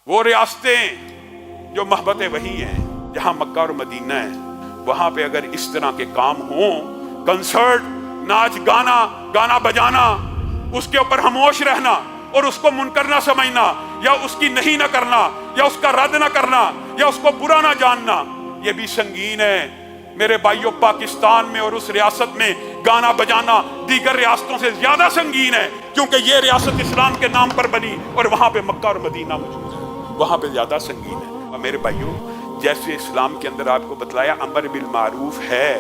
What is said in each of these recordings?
वो रियासतें जो महबत वही हैं, जहाँ मक्का और मदीना है, वहाँ पे अगर इस तरह के काम हों, कंसर्ट, नाच गाना, गाना बजाना, उसके ऊपर खामोश रहना और उसको मुनकर ना समझना या उसकी नहीं ना करना या उसका रद्द ना करना या उसको बुरा ना जानना, ये भी संगीन है मेरे भाइयों। पाकिस्तान में और उस रियासत में गाना बजाना दीगर रियासतों से ज्यादा संगीन है, क्योंकि ये रियासत इस्लाम के नाम पर बनी और वहां पे मक्का और मदीना मौजूद है, वहां पे ज्यादा संगीन है। और मेरे भाइयों, जैसे इस्लाम के अंदर आपको बतलाया अमर बिल मारूफ है,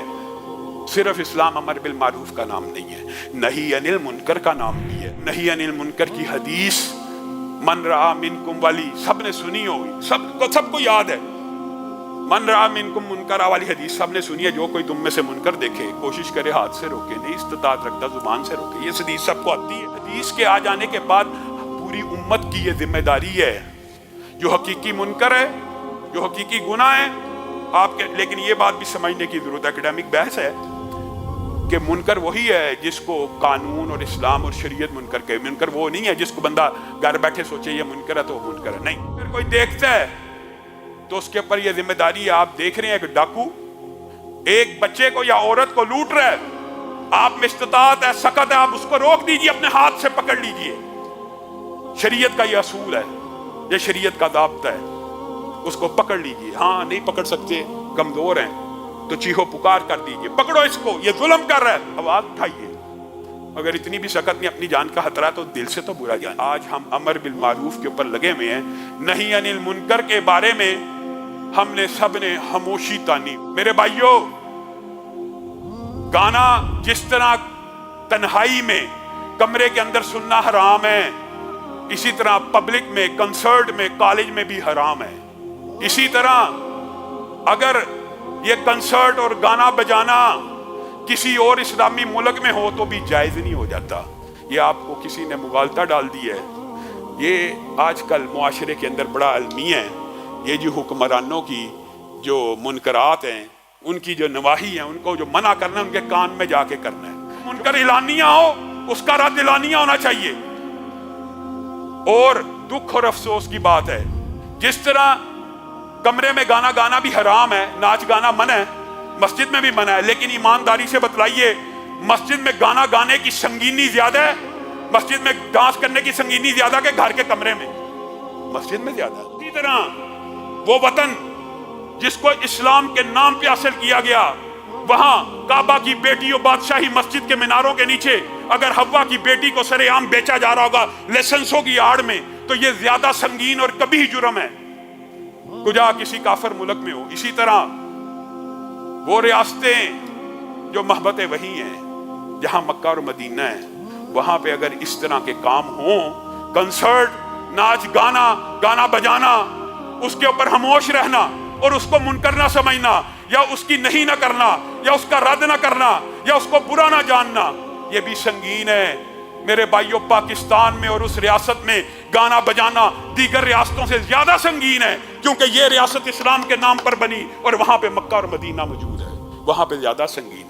सिर्फ इस्लाम अमर बिल मारूफ का नाम नहीं है, नही अनिल मुनकर का नाम भी है। नही अनिल मुनकर की हदीस मन रहा मिनकुम वाली सबने सुनी होगी, सबको याद है। मन रहा मिनकुम मुनकर वाली हदीस सबने सुनी है। जो कोई तुम में से मुनकर देखे, कोशिश करे हाथ से रोके, नहीं इस्तिताअत रखता जुबान से रोके। ये हदीस सबको आती है। हदीस के आ जाने के बाद पूरी उम्मत की ये जिम्मेदारी है, जो हकीकी मुनकर है, जो हकीकी गुनाह है आपके। लेकिन ये बात भी समझने की जरूरत है, एकेडमिक बहस है कि मुनकर वही है जिसको कानून और इस्लाम और शरीयत मुनकर कहे। मुनकर वो नहीं है जिसको बंदा घर बैठे सोचे ये मुनकर है तो वो मुनकर है, नहीं। अगर कोई देखता है तो उसके ऊपर ये जिम्मेदारी है। आप देख रहे हैं कि डाकू एक बच्चे को या औरत को लूट रहा है, आप में इस्तिताअत है, सकत है, आप उसको रोक दीजिए, अपने हाथ से पकड़ लीजिए। शरीयत का ये असूल है, ये शरीयत का दाब्ता है, उसको पकड़ लीजिए। हाँ, नहीं पकड़ सकते, कमजोर हैं, तो चीहो पुकार कर दीजिए, पकड़ो इसको, ये जुल्म कर रहा है, आवाज उठाइए। अगर इतनी भी सकत नहीं, अपनी जान का खतरा, तो दिल से तो बुरा जान। आज हम अमर बिल मारूफ के ऊपर लगे हुए हैं, नहीं अनिल मुनकर के बारे में हमने सबने खामोशी तानी। मेरे भाइयों, गाना जिस तरह तन्हाई में कमरे के अंदर सुनना हराम है, इसी तरह पब्लिक में, कंसर्ट में, कॉलेज में भी हराम है। इसी तरह अगर ये कंसर्ट और गाना बजाना किसी और इस्लामी मुल्क में हो तो भी जायज नहीं हो जाता। ये आपको किसी ने मुगालता डाल दी है। ये आजकल मुआशरे के अंदर बड़ा अलमी है। ये जो हुक्मरानों की जो मुनकरात हैं, उनकी जो नवाही है, उनको जो मना करना है, उनके कान में जाके करना है। मुनकर इलानिया हो, उसका रद्द इलानिया होना चाहिए। और दुख और अफसोस की बात है, जिस तरह कमरे में गाना गाना भी हराम है, नाच गाना मना है, मस्जिद में भी मना है, लेकिन ईमानदारी से बतलाइए, मस्जिद में गाना गाने की संगीनी ज्यादा है, मस्जिद में डांस करने की संगीनी ज्यादा के घर के कमरे में? मस्जिद में ज्यादा। इसी तरह वो वतन जिसको इस्लाम के नाम पे हासिल किया गया, वहां काबा की बेटी और बादशाही मस्जिद के मीनारों के नीचे अगर हव्वा की बेटी को सरेआम बेचा जा रहा होगा लाइसेंसों की आड़ में, तो ये ज्यादा संगीन और कभी जुर्म है, कुजा किसी काफिर मुल्क में हो। इसी तरह वो रियासतें जो महबत वही हैं, जहाँ मक्का और मदीना है, वहाँ पे अगर इस तरह के काम हों, कंसर्ट, नाच गाना, गाना बजाना, उसके ऊपर खामोश रहना और उसको मुनकर ना समझना या उसकी नहीं ना करना या उसका रद्द ना करना या उसको बुरा ना जानना, ये भी संगीन है मेरे भाइयों। पाकिस्तान में और उस रियासत में गाना बजाना दीगर रियासतों से ज्यादा संगीन है, क्योंकि ये रियासत इस्लाम के नाम पर बनी और वहां पे मक्का और मदीना मौजूद है, वहां पे ज्यादा संगीन है।